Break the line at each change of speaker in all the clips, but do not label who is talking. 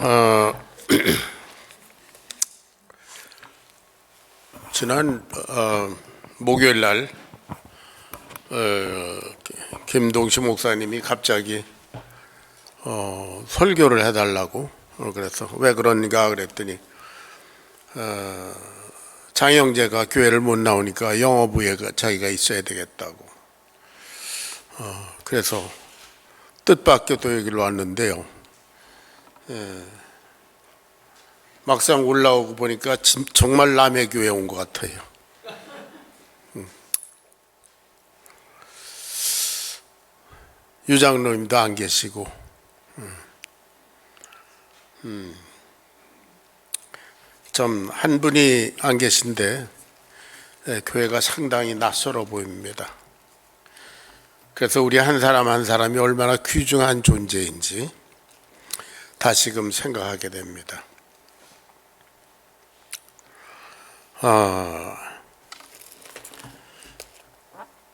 어, 지난 목요일 날 김동시 목사님이 갑자기 설교를 해달라고 그래서 왜 그런가 그랬더니 장영재가 교회를 못 나오니까 영어부에 자기가 있어야 되겠다고. 그래서 뜻밖의 또 여기로 왔는데요. 막상 올라오고 보니까 정말 남의 교회에 온 것 같아요. 유장로님도 안 계시고, 좀 한 분이 안 계신데 교회가 상당히 낯설어 보입니다. 그래서 우리 한 사람 한 사람이 얼마나 귀중한 존재인지 다시금 생각하게 됩니다.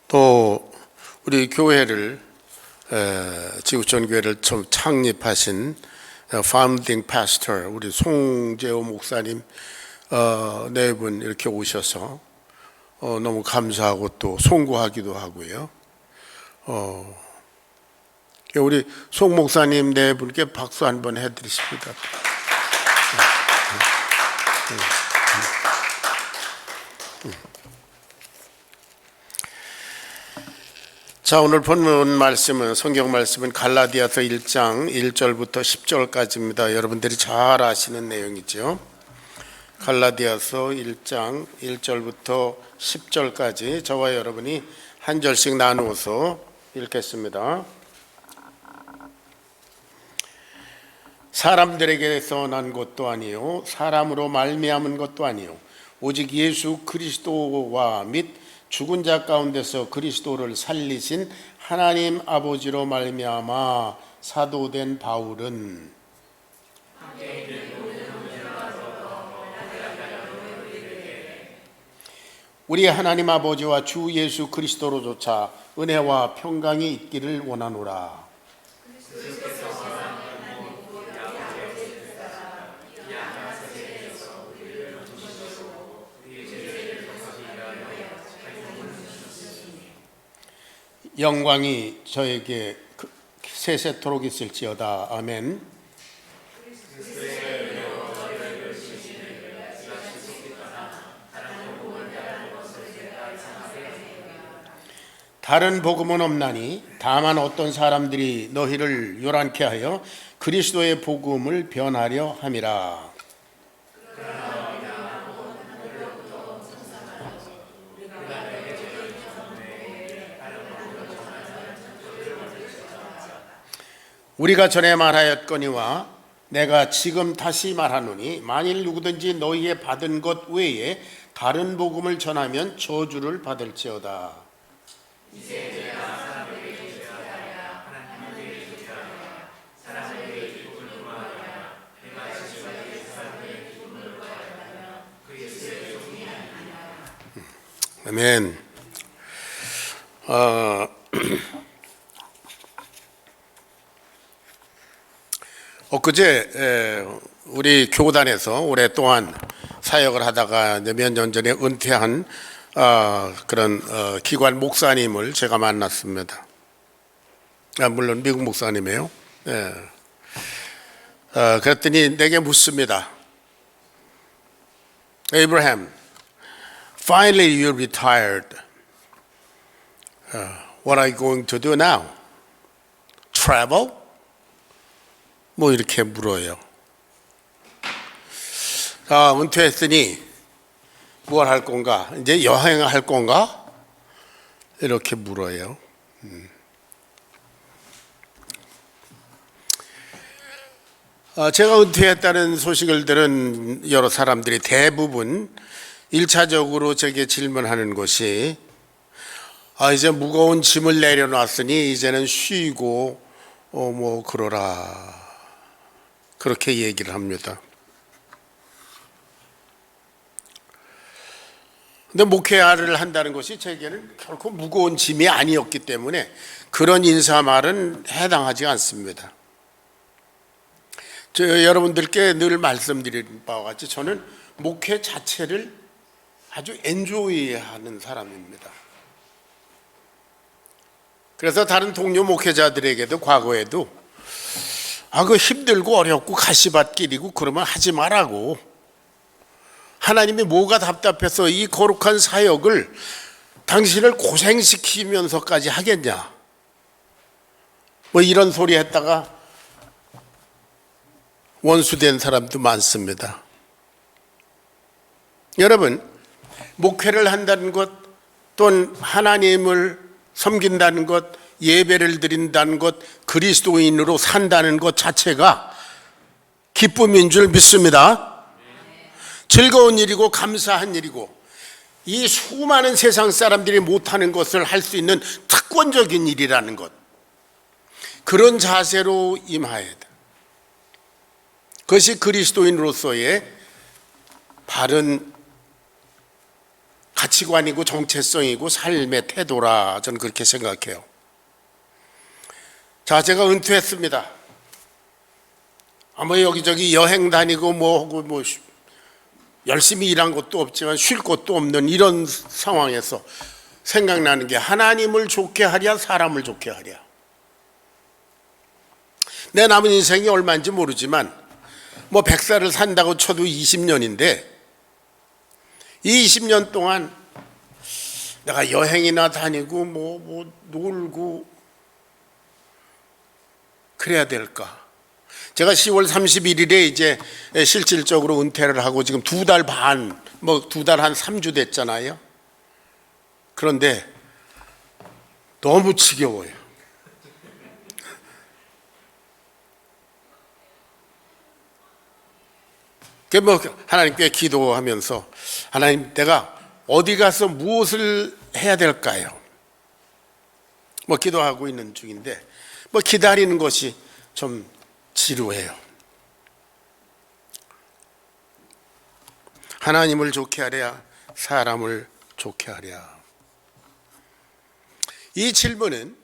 또 우리 교회를 지구촌 교회를 좀 창립하신 파운딩 파스터 우리 송재호 목사님 네 분 이렇게 오셔서 너무 감사하고 또 송구하기도 하고요. 우리 송 목사님 네 분께 박수 한번 해드리십니다. 자, 오늘 본문 말씀은 성경 말씀은 갈라디아서 1장 1절부터 10절까지입니다. 여러분들이 잘 아시는 내용이죠. 갈라디아서 1장 1절부터 10절까지 저와 여러분이 한 절씩 나누어서 읽겠습니다. 사람들에게서 난 것도 아니요 사람으로 말미암은 것도 아니요 오직 예수 그리스도와 및 죽은 자 가운데서 그리스도를 살리신 하나님 아버지로 말미암아 사도된 바울은 우리 하나님 아버지와 주 예수 그리스도로조차 은혜와 평강이 있기를 원하노라. 영광이 저에게 세세토록 있을지어다. 아멘. 다른 복음은 없나니 다만 어떤 사람들이 너희를 요란케 하여 그리스도의 복음을 변하려 함이라. 우리가 전에 말하였거니와 내가 지금 다시 말하노니 만일 누구든지 너희의 받은 것 외에 다른 복음을 전하면 저주를 받을지어다. 아멘. 엊그제 우리 교단에서 오랫동안 사역을 하다가 몇 년 전에 은퇴한 그런 기관 목사님을 제가 만났습니다. 물론 미국 목사님이에요. 그랬더니 내게 묻습니다. Abraham, finally you're retired. What are you going to do now? Travel? 뭐 이렇게 물어요. 은퇴했으니 뭘 할 건가? 이제 여행을 할 건가? 이렇게 물어요. 제가 은퇴했다는 소식을 들은 여러 사람들이 대부분 1차적으로 제게 질문하는 것이 이제 무거운 짐을 내려놨으니 이제는 쉬고 뭐 그러라. 그렇게 얘기를 합니다. 근데 목회를 한다는 것이 제게는 결코 무거운 짐이 아니었기 때문에 그런 인사말은 해당하지 않습니다. 여러분들께 늘 말씀드린 바와 같이 저는 목회 자체를 아주 엔조이하는 사람입니다. 그래서 다른 동료 목회자들에게도 과거에도 그 힘들고 어렵고 가시밭길이고 그러면 하지 말라고, 하나님이 뭐가 답답해서 이 거룩한 사역을 당신을 고생시키면서까지 하겠냐, 뭐 이런 소리 했다가 원수된 사람도 많습니다. 여러분, 목회를 한다는 것, 또는 하나님을 섬긴다는 것, 예배를 드린다는 것, 그리스도인으로 산다는 것 자체가 기쁨인 줄 믿습니다. 즐거운 일이고 감사한 일이고, 이 수많은 세상 사람들이 못하는 것을 할 수 있는 특권적인 일이라는 것, 그런 자세로 임하여야 돼. 그것이 그리스도인으로서의 바른 가치관이고 정체성이고 삶의 태도라, 저는 그렇게 생각해요. 자, 제가 은퇴했습니다. 여기저기 여행 다니고 뭐 열심히 일한 것도 없지만 쉴 것도 없는 이런 상황에서 생각나는 게, 하나님을 좋게 하랴 사람을 좋게 하랴. 내 남은 인생이 얼마인지 모르지만 100살을 산다고 쳐도 20년인데, 이 20년 동안 내가 여행이나 다니고 놀고 그래야 될까? 제가 10월 31일에 이제 실질적으로 은퇴를 하고 지금 2달 반, 2달 한 3주 됐잖아요. 그런데 너무 지겨워요. 하나님께 기도하면서, 하나님, 내가 어디 가서 무엇을 해야 될까요? 기도하고 있는 중인데, 기다리는 것이 좀 지루해요. 하나님을 좋게 하랴 사람을 좋게 하랴. 이 질문은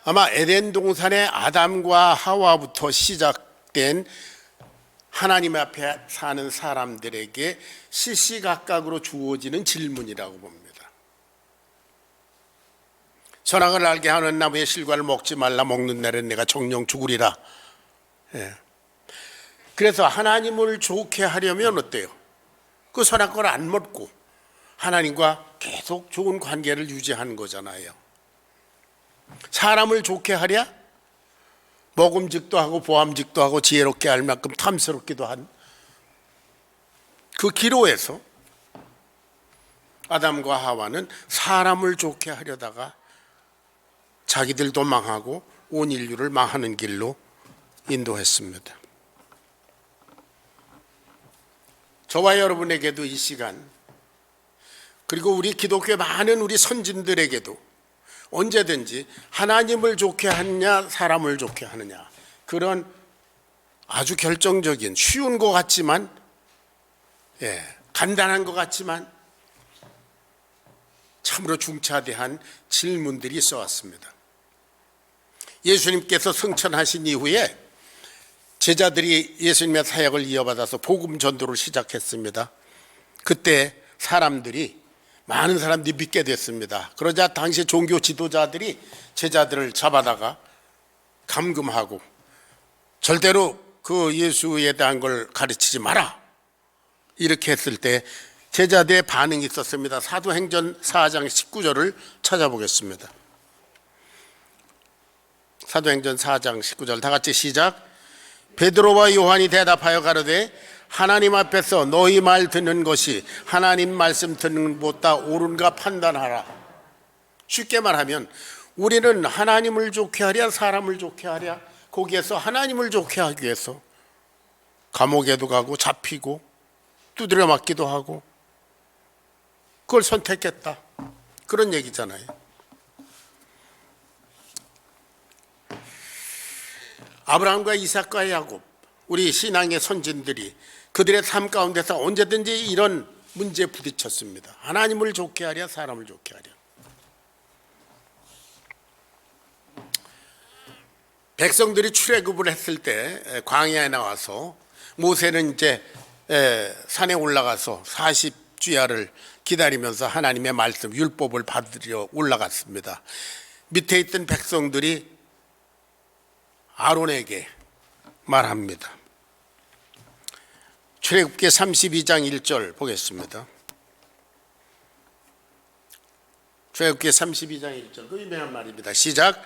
아마 에덴 동산의 아담과 하와부터 시작된 하나님 앞에 사는 사람들에게 시시각각으로 주어지는 질문이라고 봅니다. 선악을 알게 하는 나무의 실과를 먹지 말라, 먹는 날엔 내가 정령 죽으리라. 그래서 하나님을 좋게 하려면 어때요? 그 선악을 안 먹고 하나님과 계속 좋은 관계를 유지하는 거잖아요. 사람을 좋게 하랴? 먹음직도 하고 보암직도 하고 지혜롭게 할 만큼 탐스럽기도 한 그 기로에서 아담과 하와는 사람을 좋게 하려다가 자기들도 망하고 온 인류를 망하는 길로 인도했습니다. 저와 여러분에게도 이 시간, 그리고 우리 기독교의 많은 우리 선진들에게도 언제든지 하나님을 좋게 하느냐 사람을 좋게 하느냐, 그런 아주 결정적인, 쉬운 것 같지만 간단한 것 같지만 참으로 중차대한 질문들이 있어 왔습니다. 예수님께서 승천하신 이후에 제자들이 예수님의 사역을 이어받아서 복음 전도를 시작했습니다. 그때 많은 사람들이 믿게 됐습니다. 그러자 당시 종교 지도자들이 제자들을 잡아다가 감금하고 절대로 그 예수에 대한 걸 가르치지 마라, 이렇게 했을 때 제자들의 반응이 있었습니다. 사도행전 4장 19절을 찾아보겠습니다. 사도행전 4장 19절 다 같이 시작. 베드로와 요한이 대답하여 가로되 하나님 앞에서 너희 말 듣는 것이 하나님 말씀 듣는 것보다 옳은가 판단하라. 쉽게 말하면 우리는 하나님을 좋게 하랴 사람을 좋게 하랴, 거기에서 하나님을 좋게 하기 위해서 감옥에도 가고 잡히고 두드려 맞기도 하고 그걸 선택했다, 그런 얘기잖아요. 아브라함과 이삭과 야곱, 우리 신앙의 선진들이 그들의 삶 가운데서 언제든지 이런 문제에 부딪혔습니다. 하나님을 좋게 하랴 사람을 좋게 하랴. 백성들이 출애굽을 했을 때 광야에 나와서 모세는 이제 산에 올라가서 40주야를 기다리면서 하나님의 말씀 율법을 받으려 올라갔습니다. 밑에 있던 백성들이 아론에게 말합니다. 출애굽기 32장 1절 보겠습니다. 출애굽기 32장 1절 그 유명한 말입니다. 시작.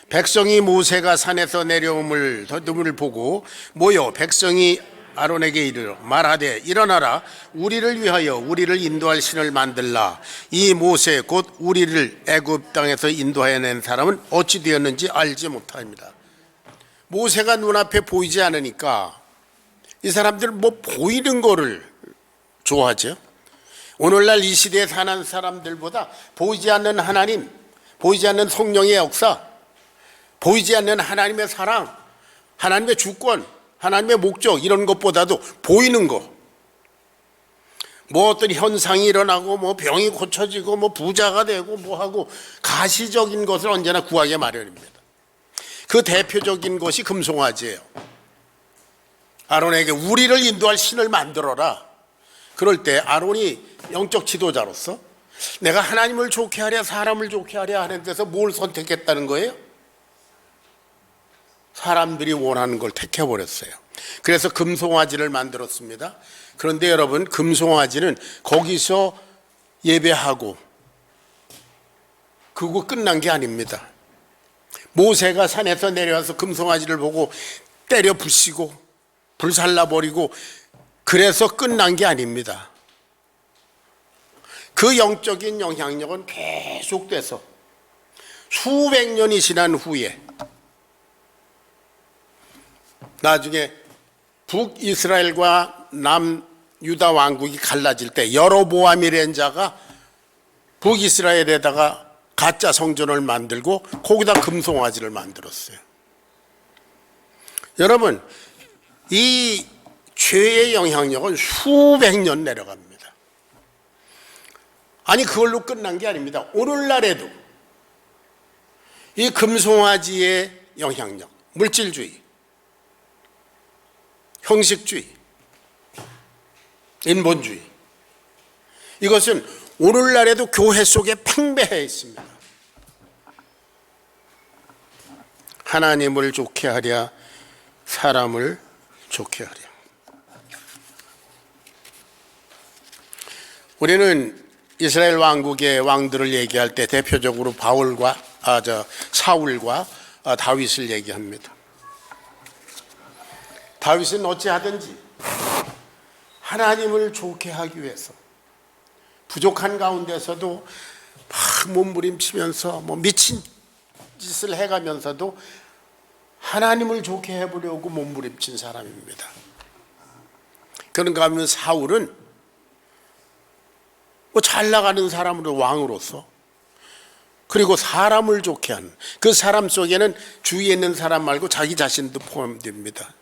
백성이 모세가 산에서 내려옴을 더듬을 보고 모여 백성이 아론에게 이르러 말하되 일어나라 우리를 위하여 우리를 인도할 신을 만들라. 이 모세 곧 우리를 애굽 땅에서 인도하여 낸 사람은 어찌 되었는지 알지 못합니다. 모세가 눈앞에 보이지 않으니까 이 사람들 뭐 보이는 거를 좋아하죠. 오늘날 이 시대에 사는 사람들보다 보이지 않는 하나님, 보이지 않는 성령의 역사, 보이지 않는 하나님의 사랑, 하나님의 주권, 하나님의 목적 이런 것보다도 보이는 거, 뭐 어떤 현상이 일어나고 뭐 병이 고쳐지고 뭐 부자가 되고 뭐 하고 가시적인 것을 언제나 구하기 마련입니다. 그 대표적인 것이 금송아지예요. 아론에게 우리를 인도할 신을 만들어라. 그럴 때 아론이 영적 지도자로서 내가 하나님을 좋게 하랴 사람을 좋게 하랴 하는 데서 뭘 선택했다는 거예요? 사람들이 원하는 걸 택해버렸어요. 그래서 금송아지를 만들었습니다. 그런데 여러분, 금송아지는 거기서 예배하고 그거 끝난 게 아닙니다. 모세가 산에서 내려와서 금송아지를 보고 때려 부시고 불살라버리고 그래서 끝난 게 아닙니다. 그 영적인 영향력은 계속돼서 수백 년이 지난 후에 나중에 북이스라엘과 남유다 왕국이 갈라질 때 여로보암이라는 자가 북이스라엘에다가 가짜 성전을 만들고 거기다 금송아지를 만들었어요. 여러분, 이 죄의 영향력은 수백 년 내려갑니다. 아니 그걸로 끝난 게 아닙니다. 오늘날에도 이 금송아지의 영향력, 물질주의, 형식주의, 인본주의, 이것은 오늘날에도 교회 속에 팽배해 있습니다. 하나님을 좋게 하랴 사람을 좋게 하랴. 우리는 이스라엘 왕국의 왕들을 얘기할 때 대표적으로 사울과 다윗을 얘기합니다. 다윗은 어찌하든지 하나님을 좋게 하기 위해서 부족한 가운데서도 막 몸부림치면서 뭐 미친 짓을 해가면서도 하나님을 좋게 해보려고 몸부림친 사람입니다. 그런가 하면 사울은 뭐 잘 나가는 사람으로 왕으로서 그리고 사람을 좋게 하는 그 사람 속에는 주위에 있는 사람 말고 자기 자신도 포함됩니다.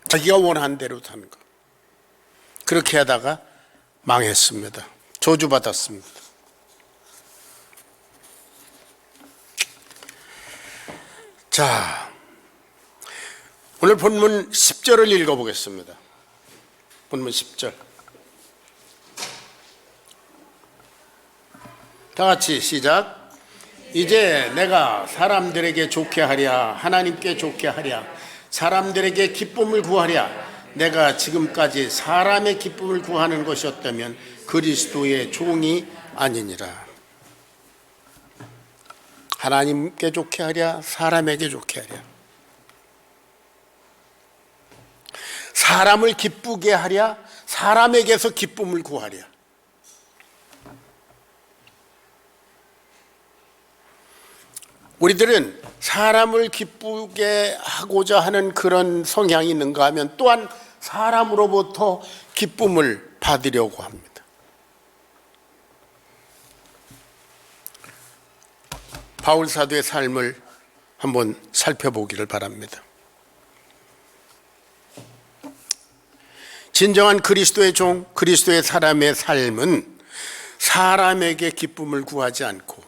자기가 원하는 대로 사는 것. 그렇게 하다가 망했습니다. 저주받았습니다. 자, 오늘 본문 10절을 읽어보겠습니다. 본문 10절. 다 같이 시작. 이제 내가 사람들에게 좋게 하랴 하나님께 좋게 하랴 사람들에게 기쁨을 구하랴 내가 지금까지 사람의 기쁨을 구하는 것이었다면 그리스도의 종이 아니니라. 하나님께 좋게 하랴 사람에게 좋게 하랴 사람을 기쁘게 하랴 사람에게서 기쁨을 구하랴. 우리들은 사람을 기쁘게 하고자 하는 그런 성향이 있는가 하면 또한 사람으로부터 기쁨을 받으려고 합니다. 바울 사도의 삶을 한번 살펴보기를 바랍니다. 진정한 그리스도의 종, 그리스도의 사람의 삶은 사람에게 기쁨을 구하지 않고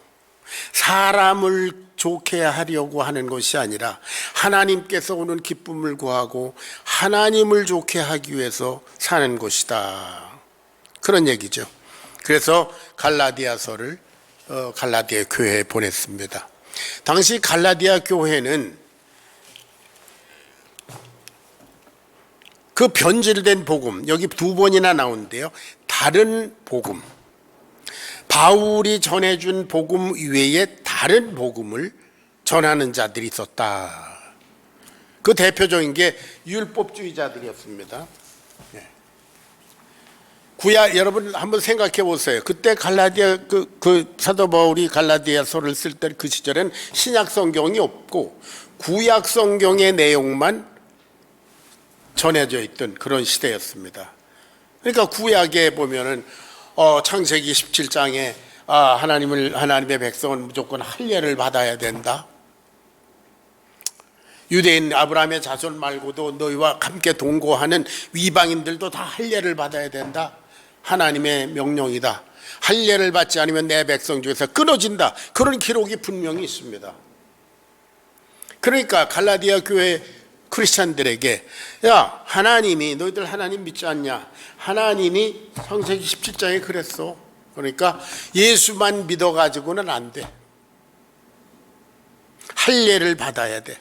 사람을 좋게 하려고 하는 것이 아니라 하나님께서 오는 기쁨을 구하고 하나님을 좋게 하기 위해서 사는 것이다. 그런 얘기죠. 그래서 갈라디아서를 갈라디아 교회에 보냈습니다. 당시 갈라디아 교회는 그 변질된 복음, 여기 두 번이나 나오는데요. 다른 복음, 바울이 전해준 복음 이외에 다른 복음을 전하는 자들이 있었다. 그 대표적인 게 율법주의자들이었습니다. 구약, 여러분 한번 생각해 보세요. 그때 갈라디아 그 사도 바울이 갈라디아서를 쓸 때 그 시절엔 신약 성경이 없고 구약 성경의 내용만 전해져 있던 그런 시대였습니다. 그러니까 구약에 보면은 창세기 17장에 하나님의 백성은 무조건 할례를 받아야 된다. 유대인 아브라함의 자손 말고도 너희와 함께 동거하는 이방인들도 다 할례를 받아야 된다. 하나님의 명령이다. 할례를 받지 않으면 내 백성 중에서 끊어진다. 그런 기록이 분명히 있습니다. 그러니까 갈라디아 교회 크리스찬들에게 야, 하나님이 너희들 하나님 믿지 않냐? 하나님이 창세기 17장에 그랬어. 그러니까 예수만 믿어가지고는 안 돼. 할례를 받아야 돼.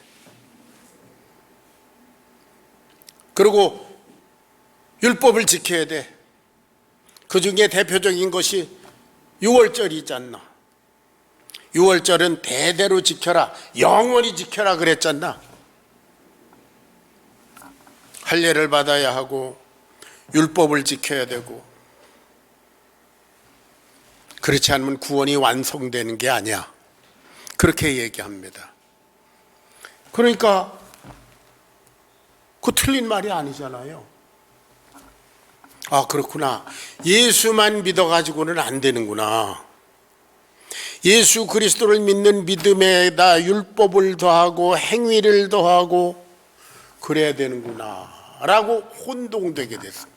그리고 율법을 지켜야 돼. 그 중에 대표적인 것이 유월절이 있지 않나? 유월절은 대대로 지켜라, 영원히 지켜라 그랬잖아. 할례를 받아야 하고 율법을 지켜야 되고, 그렇지 않으면 구원이 완성되는 게 아니야. 그렇게 얘기합니다. 그러니까 그 틀린 말이 아니잖아요. 아, 그렇구나. 예수만 믿어가지고는 안 되는구나. 예수 그리스도를 믿는 믿음에다 율법을 더하고 행위를 더하고 그래야 되는구나 라고 혼동되게 됐습니다.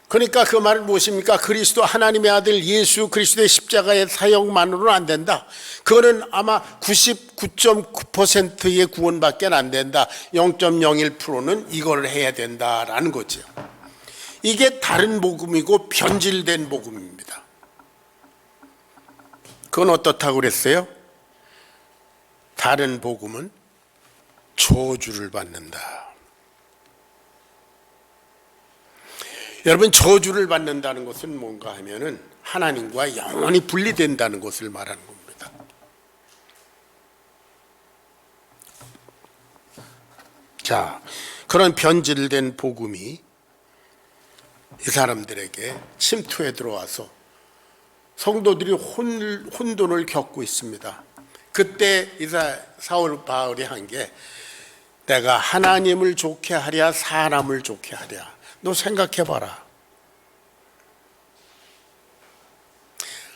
그러니까 그 말은 무엇입니까? 그리스도 하나님의 아들 예수 그리스도의 십자가의 사역만으로는 안 된다. 그거는 아마 99.9%의 구원밖에 안 된다. 0.01%는 이걸 해야 된다라는 거죠. 이게 다른 복음이고 변질된 복음입니다. 그건 어떻다고 그랬어요? 다른 복음은 저주를 받는다. 여러분, 저주를 받는다는 것은 뭔가 하면은 하나님과 영원히 분리된다는 것을 말하는 겁니다. 자, 그런 변질된 복음이 이 사람들에게 침투해 들어와서 성도들이 혼돈을 겪고 있습니다. 그때 사울 바울이 한 게 내가 하나님을 좋게 하랴 사람을 좋게 하랴. 너 생각해 봐라.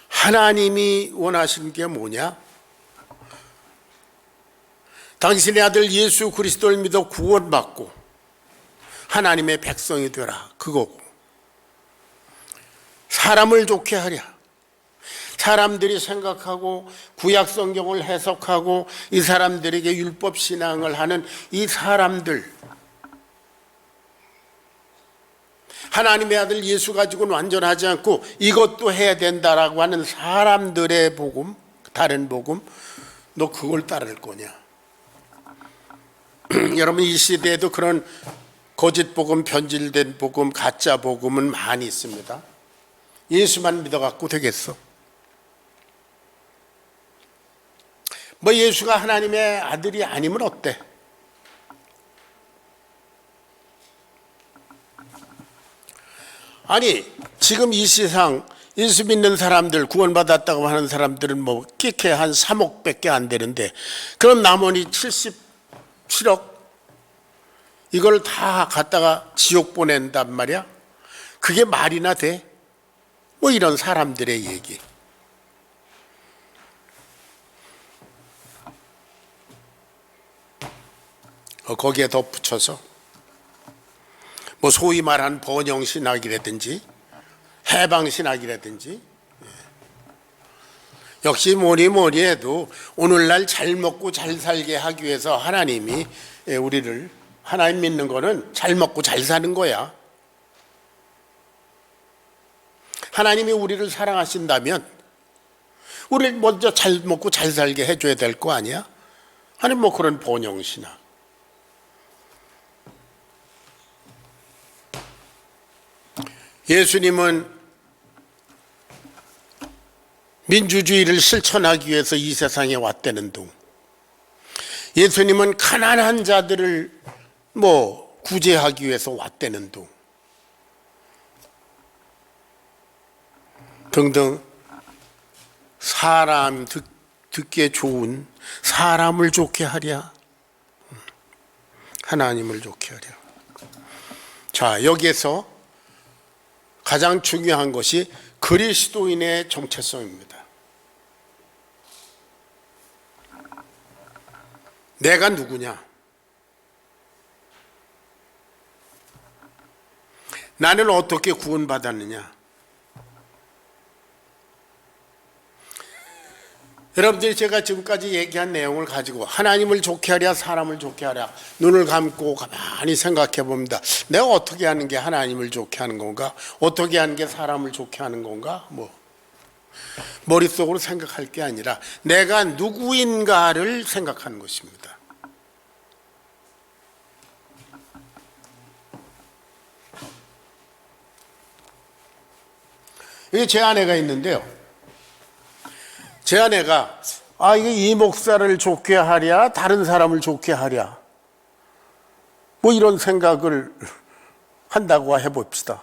하나님이 원하시는 게 뭐냐? 당신의 아들 예수 그리스도를 믿어 구원받고 하나님의 백성이 되라. 그거고. 사람을 좋게 하랴. 사람들이 생각하고 구약 성경을 해석하고 이 사람들에게 율법 신앙을 하는 이 사람들, 하나님의 아들 예수 가지고는 완전하지 않고 이것도 해야 된다라고 하는 사람들의 복음, 다른 복음, 너 그걸 따를 거냐? 여러분, 이 시대에도 그런 거짓 복음, 변질된 복음, 가짜 복음은 많이 있습니다. 예수만 믿어갖고 되겠어? 뭐 예수가 하나님의 아들이 아니면 어때? 아니, 지금 이 세상 예수 믿는 사람들, 구원받았다고 하는 사람들은 뭐 끼케 한 3억밖에 안 되는데, 그럼 나머지 77억 이걸 다 갖다가 지옥 보낸단 말이야? 그게 말이나 돼? 뭐 이런 사람들의 얘기. 거기에 덧붙여서 뭐 소위 말하는 번영신학이라든지 해방신학이라든지 역시 뭐니 해도 오늘날 잘 먹고 잘 살게 하기 위해서 하나님이 우리를, 하나님 믿는 거는 잘 먹고 잘 사는 거야. 하나님이 우리를 사랑하신다면 우리를 먼저 잘 먹고 잘 살게 해줘야 될 거 아니야? 아니 뭐 그런 본영신아. 예수님은 민주주의를 실천하기 위해서 이 세상에 왔다는 둥, 예수님은 가난한 자들을 구제하기 위해서 왔다는 둥 등등, 사람 듣기에 좋은, 사람을 좋게 하랴, 하나님을 좋게 하랴. 자, 여기에서 가장 중요한 것이 그리스도인의 정체성입니다. 내가 누구냐? 나는 어떻게 구원받았느냐? 여러분들이 제가 지금까지 얘기한 내용을 가지고 하나님을 좋게 하랴, 사람을 좋게 하랴, 눈을 감고 가만히 생각해 봅니다. 내가 어떻게 하는 게 하나님을 좋게 하는 건가? 어떻게 하는 게 사람을 좋게 하는 건가? 머릿속으로 생각할 게 아니라 내가 누구인가를 생각하는 것입니다. 여기 제 아내가 있는데요. 제 아내가 이게 이 목사를 좋게 하랴, 다른 사람을 좋게 하랴, 이런 생각을 한다고 해봅시다.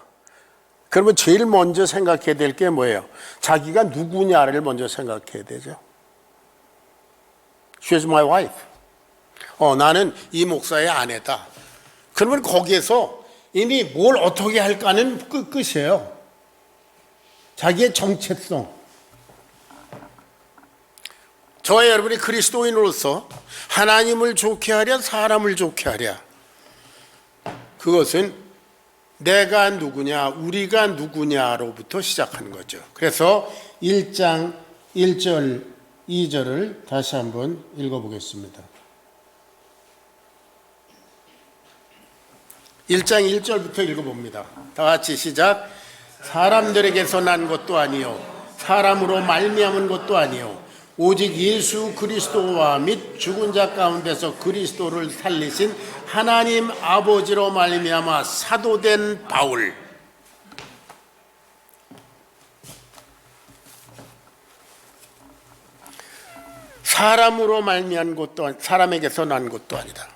그러면 제일 먼저 생각해야 될 게 뭐예요? 자기가 누구냐를 먼저 생각해야 되죠. She's my wife. 나는 이 목사의 아내다. 그러면 거기에서 이미 뭘 어떻게 할까는 끝이에요. 자기의 정체성. 저와 여러분이 그리스도인으로서 하나님을 좋게 하랴, 사람을 좋게 하랴, 그것은 내가 누구냐, 우리가 누구냐로부터 시작하는 거죠. 그래서 1장 1절 2절을 다시 한번 읽어보겠습니다. 1장 1절부터 읽어봅니다. 다 같이 시작. 사람들에게서 난 것도 아니요 사람으로 말미암은 것도 아니요 오직 예수 그리스도와 및 죽은 자 가운데서 그리스도를 살리신 하나님 아버지로 말미암아 사도된 바울. 사람으로 말미암은 것도, 사람에게서 난 것도 아니다.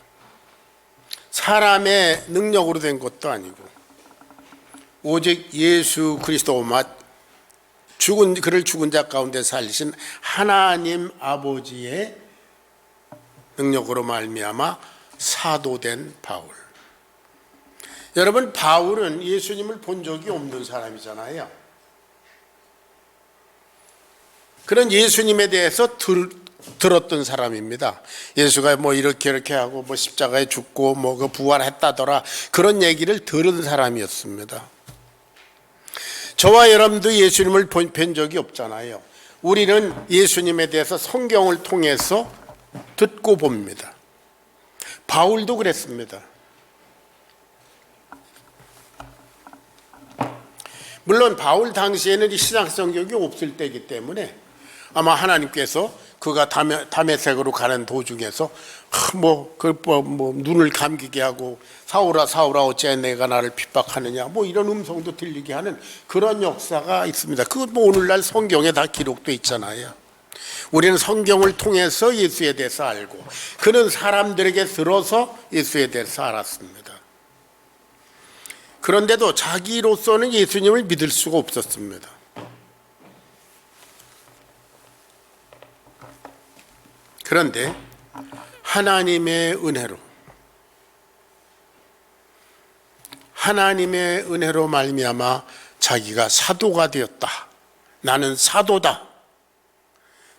사람의 능력으로 된 것도 아니고 오직 예수 그리스도와 그를 죽은 자 가운데 살리신 하나님 아버지의 능력으로 말미암아 사도된 바울. 여러분, 바울은 예수님을 본 적이 없는 사람이잖아요. 그런 예수님에 대해서 들었던 사람입니다. 예수가 이렇게 하고 십자가에 죽고 그 부활했다더라, 그런 얘기를 들은 사람이었습니다. 저와 여러분도 예수님을 본 적이 없잖아요. 우리는 예수님에 대해서 성경을 통해서 듣고 봅니다. 바울도 그랬습니다. 물론 바울 당시에는 이 신약 성경이 없을 때이기 때문에 아마 하나님께서 그가 다메섹으로 가는 도중에서 눈을 감기게 하고 사울아 사울아 어찌 내가 나를 핍박하느냐 이런 음성도 들리게 하는 그런 역사가 있습니다. 그건 오늘날 성경에 다 기록돼 있잖아요. 우리는 성경을 통해서 예수에 대해서 알고 그는 사람들에게 들어서 예수에 대해서 알았습니다. 그런데도 자기로서는 예수님을 믿을 수가 없었습니다. 그런데 하나님의 은혜로 말미암아 자기가 사도가 되었다. 나는 사도다.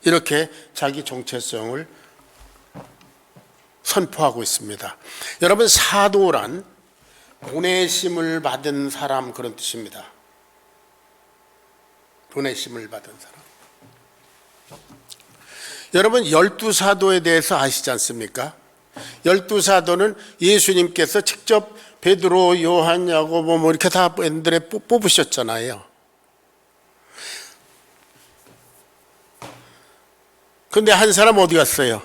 이렇게 자기 정체성을 선포하고 있습니다. 여러분, 사도란 보내심을 받은 사람, 그런 뜻입니다. 보내심을 받은 사람. 여러분 12사도에 대해서 아시지 않습니까? 12사도는 예수님께서 직접 베드로, 요한, 야고보 뭐 이렇게 다 애들에 뽑으셨잖아요. 근데 한 사람 어디 갔어요?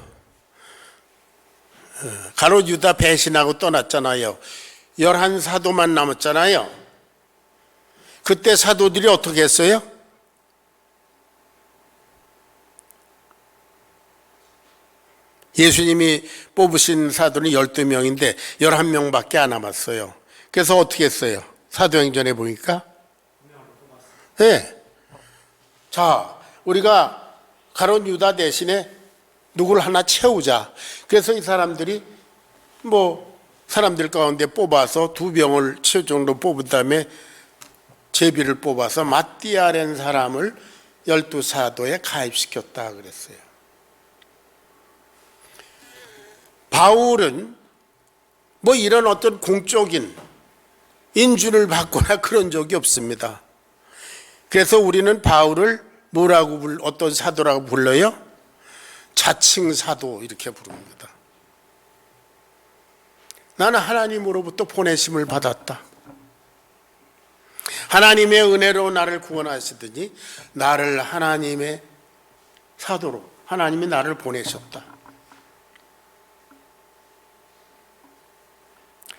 가롯 유다 배신하고 떠났잖아요. 11사도만 남았잖아요. 그때 사도들이 어떻게 했어요? 예수님이 뽑으신 사도는 12명인데 11명밖에 안 남았어요. 그래서 어떻게 했어요? 사도행전에 보니까 네. 자, 우리가 가롯 유다 대신에 누굴 하나 채우자. 그래서 이 사람들이 사람들 가운데 뽑아서 2명을 채울 정도 뽑은 다음에 제비를 뽑아서 마띠아라는 사람을 12사도에 가입시켰다 그랬어요. 바울은 이런 어떤 공적인 인준을 받거나 그런 적이 없습니다. 그래서 우리는 바울을 어떤 사도라고 불러요? 자칭 사도 이렇게 부릅니다. 나는 하나님으로부터 보내심을 받았다. 하나님의 은혜로 나를 구원하시더니 나를 하나님의 사도로 하나님이 나를 보내셨다.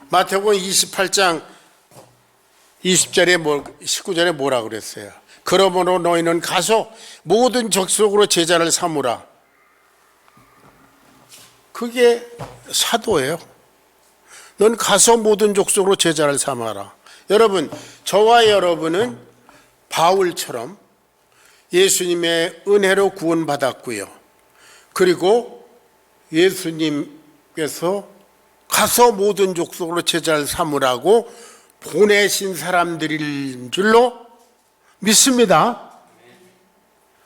마태복음 28장 19절에 뭐라 그랬어요? 그러므로 너희는 가서 모든 족속으로 제자를 삼으라. 그게 사도예요. 넌 가서 모든 족속으로 제자를 삼아라. 여러분, 저와 여러분은 바울처럼 예수님의 은혜로 구원받았고요. 그리고 예수님께서 가서 모든 족속으로 제자를 삼으라고 보내신 사람들인 줄로 믿습니다.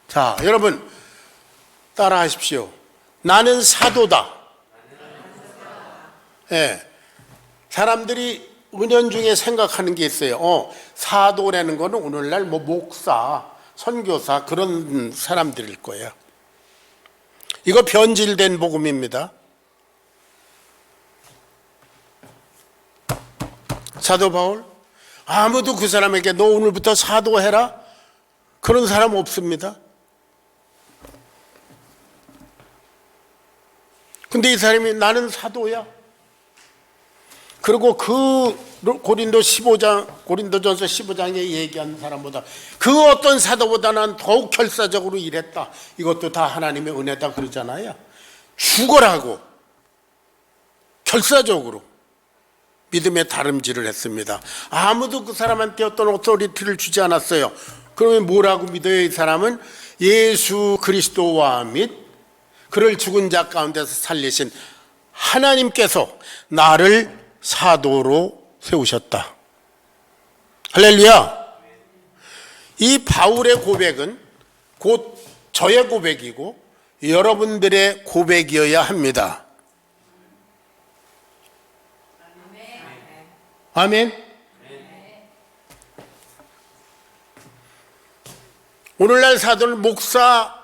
자, 여러분 따라 하십시오. 나는 사도다. 예. 사람들이 은연중에 생각하는 게 있어요. 사도라는 거는 오늘날 목사, 선교사 그런 사람들일 거예요. 이거 변질된 복음입니다. 사도 바울? 아무도 그 사람에게 너 오늘부터 사도해라? 그런 사람 없습니다. 근데 이 사람이 나는 사도야. 그리고 그 고린도전서 15장에 얘기한 사람보다 그 어떤 사도보다는 더욱 결사적으로 일했다. 이것도 다 하나님의 은혜다 그러잖아요. 죽어라고 결사적으로 믿음의 다름질을 했습니다. 아무도 그 사람한테 어떤 오토리티를 주지 않았어요. 그러면 뭐라고 믿어요? 이 사람은 예수 그리스도와 및 그를 죽은 자 가운데서 살리신 하나님께서 나를 사도로 세우셨다. 할렐루야. 이 바울의 고백은 곧 저의 고백이고 여러분들의 고백이어야 합니다. 아멘. 오늘날 사도는 목사,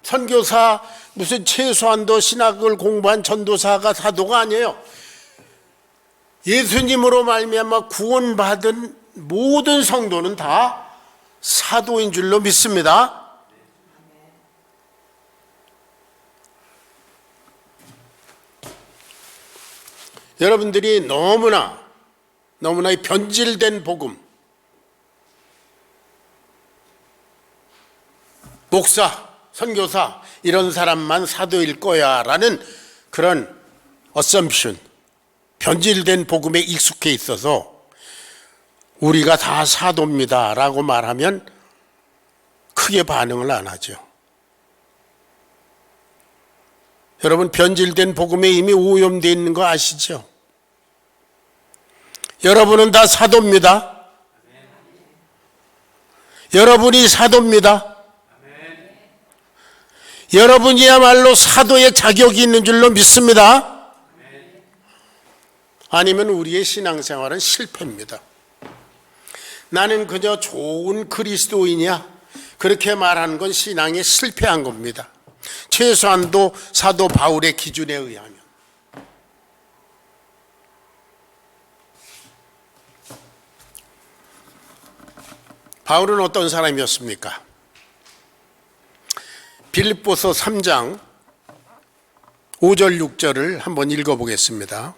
선교사, 무슨 최소한도 신학을 공부한 전도사가 사도가 아니에요. 예수님으로 말미암아 구원받은 모든 성도는 다 사도인 줄로 믿습니다. 여러분들이 너무나 이 변질된 복음, 목사, 선교사 이런 사람만 사도일 거야 라는 그런 어썸션, 변질된 복음에 익숙해 있어서 우리가 다 사도입니다 라고 말하면 크게 반응을 안 하죠. 여러분, 변질된 복음에 이미 오염되어 있는 거 아시죠? 여러분은 다 사도입니다. 여러분이 사도입니다. 여러분이야말로 사도의 자격이 있는 줄로 믿습니다. 아니면 우리의 신앙생활은 실패입니다. 나는 그저 좋은 그리스도인이야. 그렇게 말하는 건 신앙에 실패한 겁니다. 최소한도 사도 바울의 기준에 의하면. 바울은 어떤 사람이었습니까? 빌립보서 3장 5절 6절을 한번 읽어보겠습니다.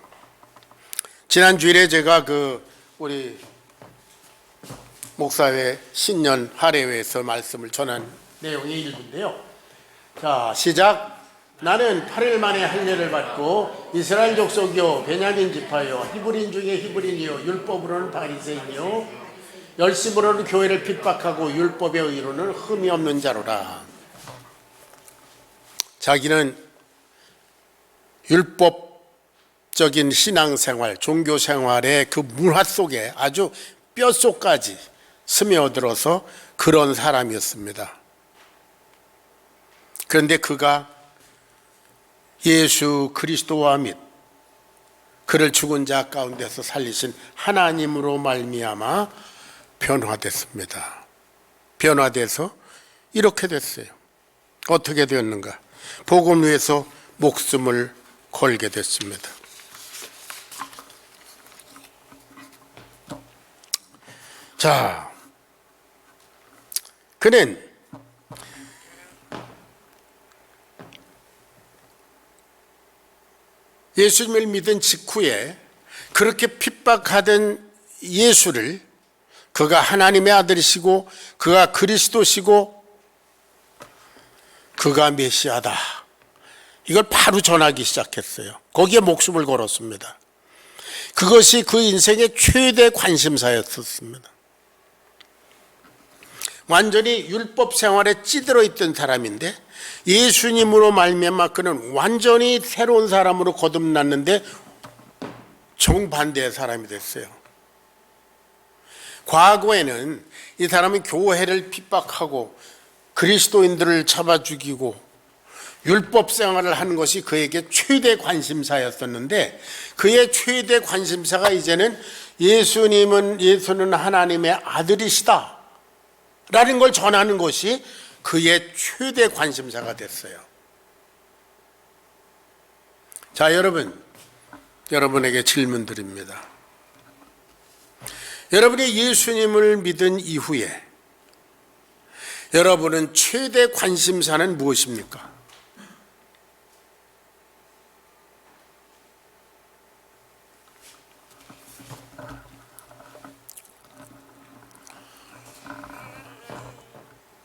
지난 주일에 제가 우리 목사회 신년 할애회에서 말씀을 전한 내용의 일부인데요. 자, 시작. 나는 8일 만에 할례를 받고 이스라엘 족속이요 베냐민 지파요 히브리인 중에 히브리인이요 율법으로는 바리새인이요 열심으로는 교회를 핍박하고 율법의 의로는 흠이 없는 자로라. 자기는 율법적인 신앙생활, 종교생활의 그 문화 속에 아주 뼛속까지 스며들어서 그런 사람이었습니다. 그런데 그가 예수 그리스도와 및 그를 죽은 자 가운데서 살리신 하나님으로 말미암아 변화됐습니다. 변화돼서 이렇게 됐어요. 어떻게 되었는가? 복음 위해서 목숨을 걸게 됐습니다. 자, 그는 예수님을 믿은 직후에 그렇게 핍박하던 예수를 그가 하나님의 아들이시고 그가 그리스도시고 그가 메시아다, 이걸 바로 전하기 시작했어요. 거기에 목숨을 걸었습니다. 그것이 그 인생의 최대 관심사였었습니다. 완전히 율법 생활에 찌들어 있던 사람인데 예수님으로 말미암아 그는 완전히 새로운 사람으로 거듭났는데 정반대의 사람이 됐어요. 과거에는 이 사람은 교회를 핍박하고 그리스도인들을 잡아 죽이고 율법 생활을 하는 것이 그에게 최대 관심사였었는데 그의 최대 관심사가 이제는 예수는 하나님의 아들이시다 라는 걸 전하는 것이 그의 최대 관심사가 됐어요. 자, 여러분에게 질문 드립니다. 여러분이 예수님을 믿은 이후에 여러분은 최대 관심사는 무엇입니까?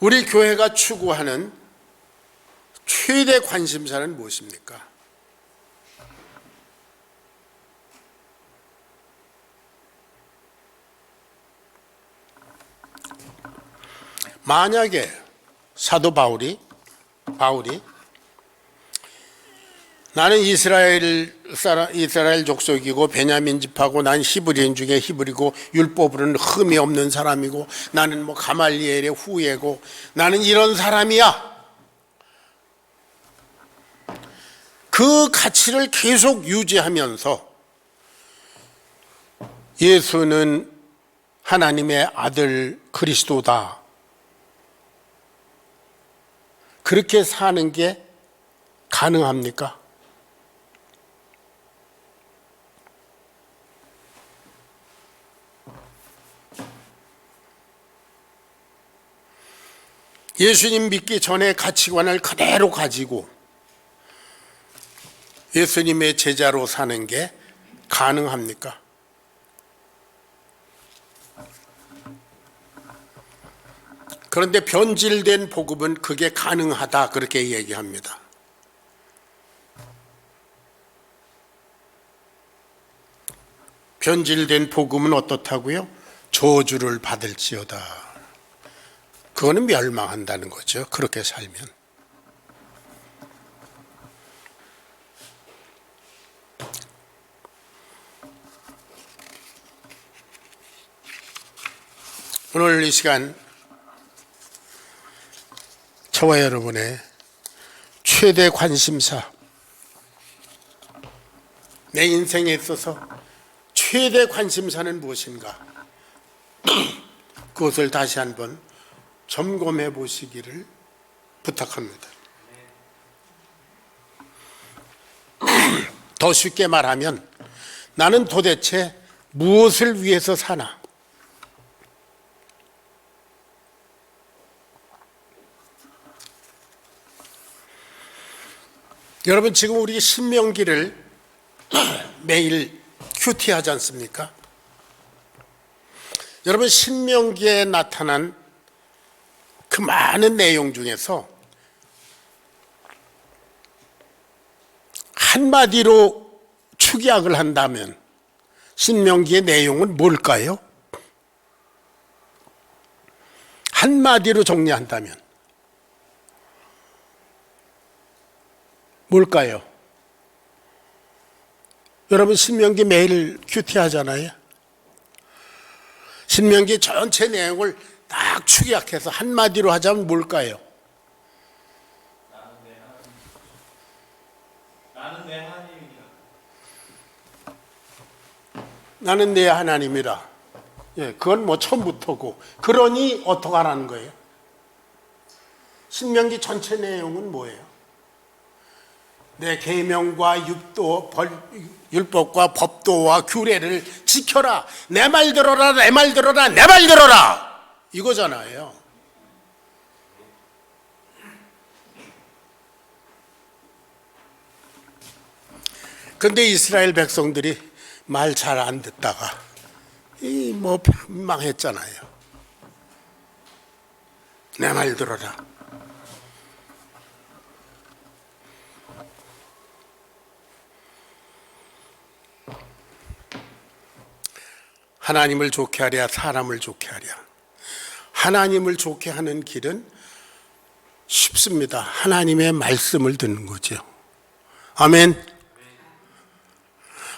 우리 교회가 추구하는 최대 관심사는 무엇입니까? 만약에 사도 바울이 나는 이스라엘 족속이고 베냐민 지파고 난 히브리인 중에 히브리고 율법으로는 흠이 없는 사람이고 나는 가말리엘의 후예고 나는 이런 사람이야, 그 가치를 계속 유지하면서 예수는 하나님의 아들 그리스도다, 그렇게 사는 게 가능합니까? 예수님 믿기 전에 가치관을 그대로 가지고 예수님의 제자로 사는 게 가능합니까? 그런데 변질된 복음은 그게 가능하다, 그렇게 얘기합니다. 변질된 복음은 어떻다고요? 저주를 받을지어다. 그거는 멸망한다는 거죠, 그렇게 살면. 오늘 이 시간 저와 여러분의 최대 관심사, 내 인생에 있어서 최대 관심사는 무엇인가? 그것을 다시 한번 점검해 보시기를 부탁합니다. 더 쉽게 말하면 나는 도대체 무엇을 위해서 사나? 여러분, 지금 우리 신명기를 매일 큐티하지 않습니까? 여러분, 신명기에 나타난 그 많은 내용 중에서 한마디로 축약을 한다면 신명기의 내용은 뭘까요? 한마디로 정리한다면 뭘까요? 여러분, 신명기 매일 큐티 하잖아요. 신명기 전체 내용을 딱 축약해서 한마디로 하자면 뭘까요?
나는 내 하나님이라.
나는 내 하나님이라. 예, 그건 뭐 처음부터고. 그러니 어떡하라는 거예요? 신명기 전체 내용은 뭐예요? 내 계명과 율법과 법도와 규례를 지켜라. 내 말 들어라, 내 말 들어라, 내 말 들어라. 이거잖아요. 근데 이스라엘 백성들이 말 잘 안 듣다가 망했잖아요. 내 말 들어라. 하나님을 좋게 하랴, 사람을 좋게 하랴. 하나님을 좋게 하는 길은 쉽습니다. 하나님의 말씀을 듣는 거죠. 아멘.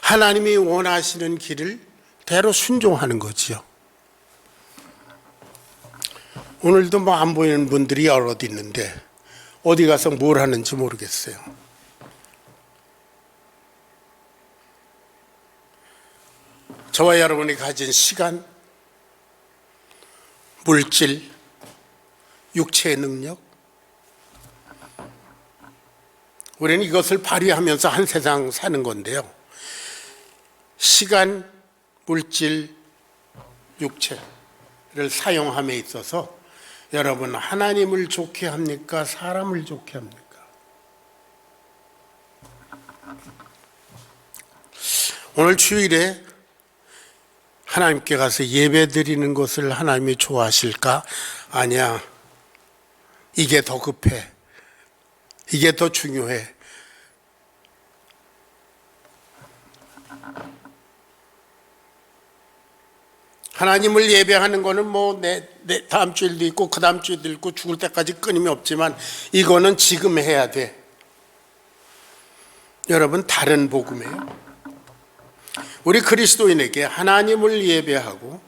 하나님이 원하시는 길을 대로 순종하는 거지요. 오늘도 뭐 안 보이는 분들이 여럿 있는데 어디 가서 뭘 하는지 모르겠어요. 저와 여러분이 가진 시간, 물질, 육체의 능력, 우리는 이것을 발휘하면서 한 세상 사는 건데요. 시간, 물질, 육체를 사용함에 있어서 여러분, 하나님을 좋게 합니까? 사람을 좋게 합니까? 오늘 주일에 하나님께 가서 예배 드리는 것을 하나님이 좋아하실까? 아니야. 이게 더 급해. 이게 더 중요해. 하나님을 예배하는 거는 뭐 다음 주일도 있고 그 다음 주일도 있고 죽을 때까지 끊임이 없지만 이거는 지금 해야 돼. 여러분, 다른 복음이에요. 우리 그리스도인에게 하나님을 예배하고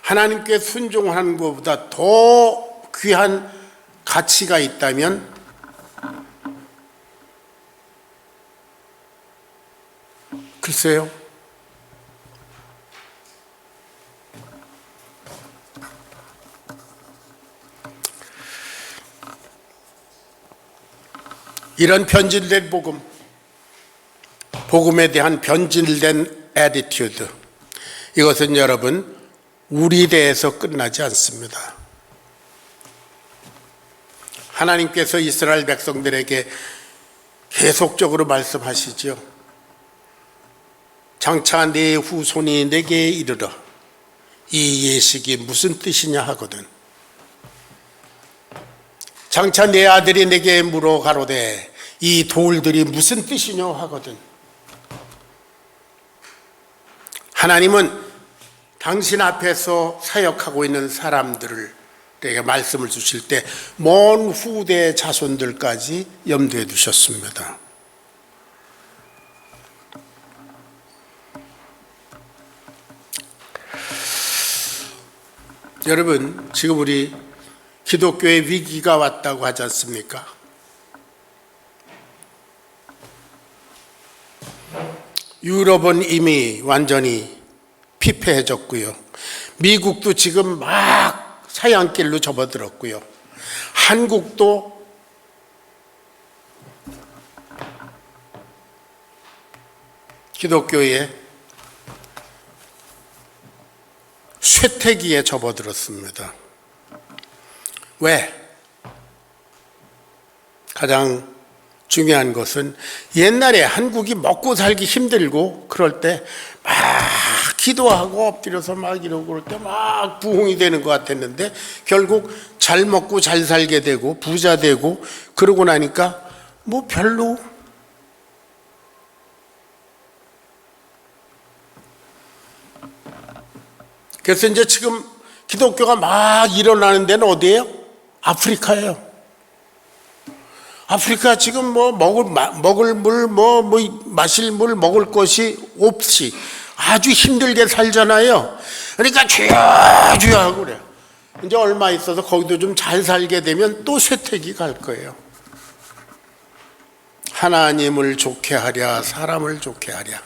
하나님께 순종하는 것보다 더 귀한 가치가 있다면 글쎄요. 이런 변질된 복음에 대한 변질된 애티튜드, 이것은 여러분 우리 대해서 끝나지 않습니다. 하나님께서 이스라엘 백성들에게 계속적으로 말씀하시죠. 장차 내 후손이 내게 이르러 이 예식이 무슨 뜻이냐 하거든. 장차 내 아들이 내게 물어 가로되 이 돌들이 무슨 뜻이냐 하거든. 하나님은 당신 앞에서 사역하고 있는 사람들에게 말씀을 주실 때 먼 후대 자손들까지 염두에 두셨습니다. 여러분, 지금 우리 기독교의 위기가 왔다고 하지 않습니까? 유럽은 이미 완전히 피폐해졌고요. 미국도 지금 막 사양길로 접어들었고요. 한국도 기독교의 쇠퇴기에 접어들었습니다. 왜? 가장 중요한 것은 옛날에 한국이 먹고 살기 힘들고 그럴 때 막 기도하고 엎드려서 막 이러고 그럴 때 막 부흥이 되는 것 같았는데 결국 잘 먹고 잘 살게 되고 부자 되고 그러고 나니까 뭐 별로 그래서 이제 지금 기독교가 막 일어나는 데는 어디예요? 아프리카예요. 아프리카 지금 뭐 먹을 물, 마실 물, 먹을 것이 없이 아주 힘들게 살잖아요. 그러니까 주여, 주여 하고 그래요. 이제 얼마 있어서 거기도 좀 잘 살게 되면 또 쇠퇴기 갈 거예요. 하나님을 좋게 하랴, 사람을 좋게 하랴.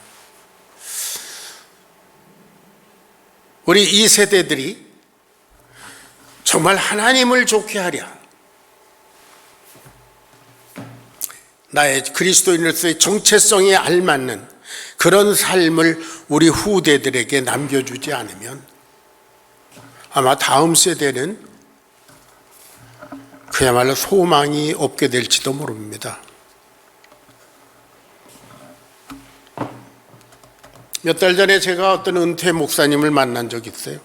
우리 이 세대들이 정말 하나님을 좋게 하랴, 나의 그리스도인으로서의 정체성에 알맞는 그런 삶을 우리 후대들에게 남겨주지 않으면 아마 다음 세대는 그야말로 소망이 없게 될지도 모릅니다. 몇 달 전에 제가 어떤 은퇴 목사님을 만난 적이 있어요.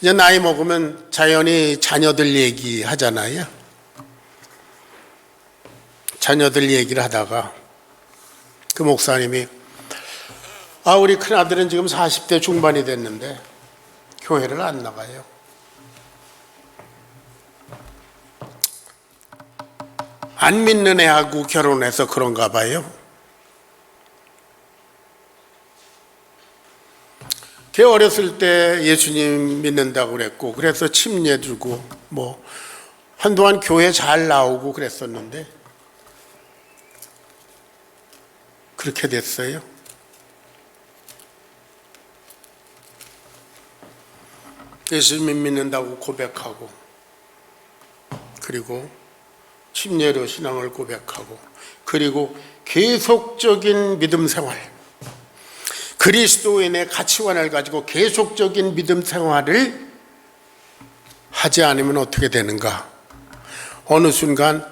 이제 나이 먹으면 자연히 자녀들 얘기 하잖아요. 자녀들 얘기를 하다가 그 목사님이 우리 큰아들은 지금 40대 중반이 됐는데 교회를 안 나가요. 안 믿는 애하고 결혼해서 그런가 봐요. 걔 어렸을 때 예수님 믿는다고 그랬고 그래서 침례 주고 뭐 한동안 교회 잘 나오고 그랬었는데 그렇게 됐어요. 예수님 믿는다고 고백하고 그리고 침례로 신앙을 고백하고 그리고 계속적인 믿음 생활, 그리스도인의 가치관을 가지고 계속적인 믿음 생활을 하지 않으면 어떻게 되는가? 어느 순간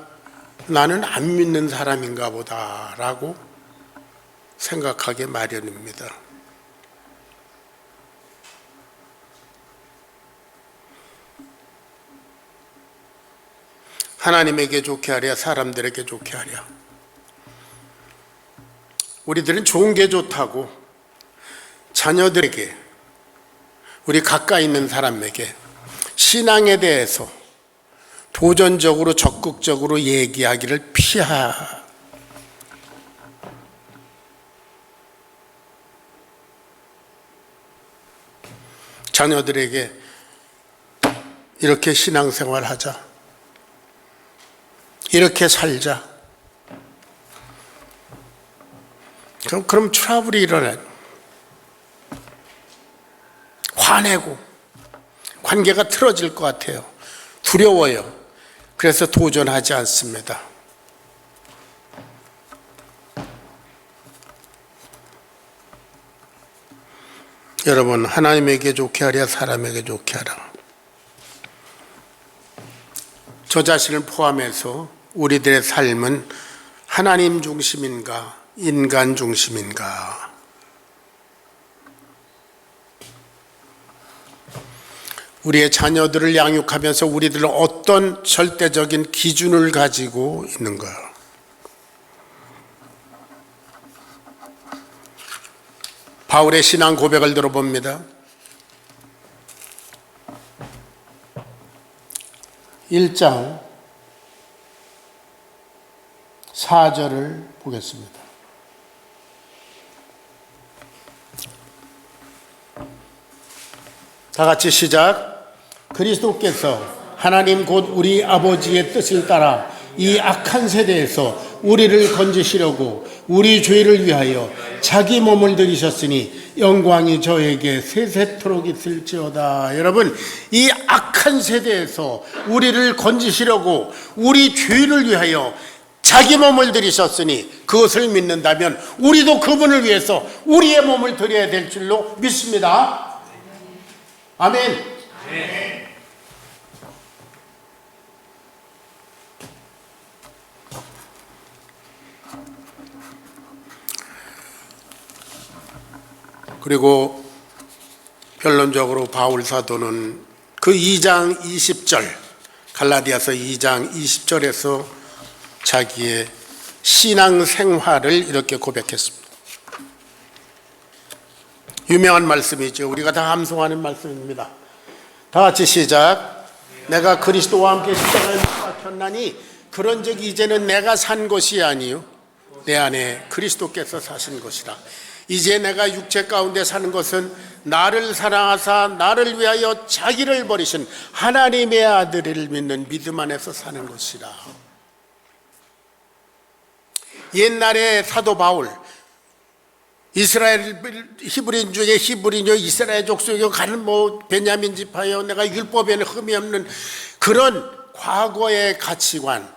나는 안 믿는 사람인가 보다라고 생각하게 마련입니다. 하나님에게 좋게 하랴, 사람들에게 좋게 하랴. 우리들은 좋은 게 좋다고 자녀들에게, 우리 가까이 있는 사람에게 신앙에 대해서 도전적으로 적극적으로 얘기하기를 자녀들에게 이렇게 신앙생활 하자, 이렇게 살자. 그럼 트러블이 일어나요. 화내고 관계가 틀어질 것 같아요. 두려워요. 그래서 도전하지 않습니다. 여러분, 하나님에게 좋게 하랴, 사람에게 좋게 하라. 저 자신을 포함해서 우리들의 삶은 하나님 중심인가, 인간 중심인가? 우리의 자녀들을 양육하면서 우리들은 어떤 절대적인 기준을 가지고 있는가? 바울의 신앙 고백을 들어봅니다. 1장 4절을 보겠습니다. 다 같이 시작. 그리스도께서 하나님 곧 우리 아버지의 뜻을 따라 이 악한 세대에서 우리를 건지시려고 우리 죄를 위하여 자기 몸을 들이셨으니 영광이 저에게 세세토록 있을지어다. 여러분, 이 악한 세대에서 우리를 건지시려고 우리 죄를 위하여 자기 몸을 들이셨으니 그것을 믿는다면 우리도 그분을 위해서 우리의 몸을 드려야 될 줄로 믿습니다. 아멘. 그리고 결론적으로 바울 사도는 그 2장 20절, 갈라디아서 2장 20절에서 자기의 신앙 생활을 이렇게 고백했습니다. 유명한 말씀이죠. 우리가 다 암송하는 말씀입니다. 다 같이 시작. 내가 그리스도와 함께 십자가에 못 박혔나니 그런즉 이제는 내가 산 것이 아니요 내 안에 그리스도께서 사신 것이라. 이제 내가 육체 가운데 사는 것은 나를 사랑하사 나를 위하여 자기를 버리신 하나님의 아들을 믿는 믿음 안에서 사는 것이라. 옛날에 사도 바울, 이스라엘 히브리인 중에 히브리인요 이스라엘 족속이요 가는 베냐민 지파요 내가 율법에는 흠이 없는 그런 과거의 가치관,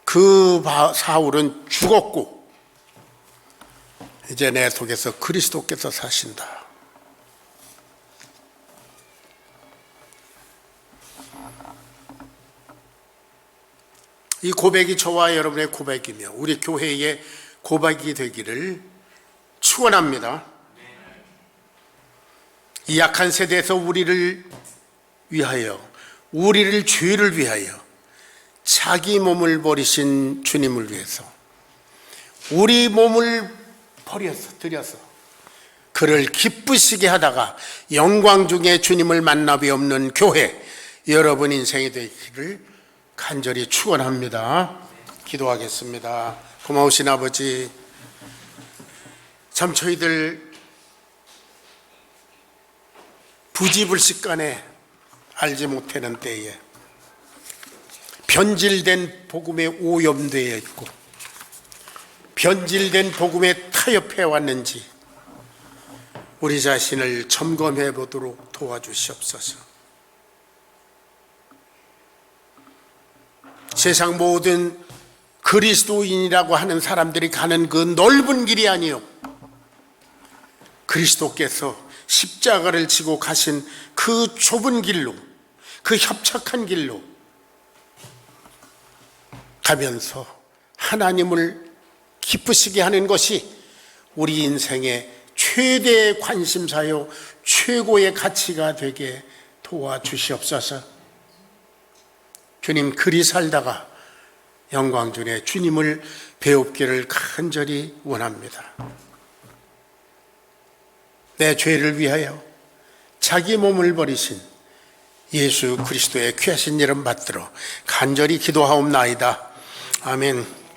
그 사울은 죽었고 이제 내 속에서 그리스도께서 사신다. 이 고백이 저와 여러분의 고백이며 우리 교회의 고백이 되기를 축원합니다. 이 약한 세대에서 우리를 위하여, 우리를 죄를 위하여 자기 몸을 버리신 주님을 위해서 우리 몸을 드려서 그를 기쁘시게 하다가 영광 중에 주님을 만나비 없는 교회, 여러분 인생이 되기를 간절히 축원합니다. 기도하겠습니다. 고마우신 아버지, 참 저희들 부지불식간에 알지 못하는 때에 변질된 복음에 오염되어 있고 변질된 복음에 타협해 왔는지 우리 자신을 점검해 보도록 도와주시옵소서. 세상 모든 그리스도인이라고 하는 사람들이 가는 그 넓은 길이 아니요 그리스도께서 십자가를 지고 가신 그 좁은 길로, 그 협착한 길로 가면서 하나님을 기쁘시게 하는 것이 우리 인생의 최대의 관심사요 최고의 가치가 되게 도와주시옵소서. 주님, 그리 살다가 영광중에 주님을 배웁기를 간절히 원합니다. 내 죄를 위하여 자기 몸을 버리신 예수 그리스도의 귀하신 이름 받들어 간절히 기도하옵나이다. 아멘.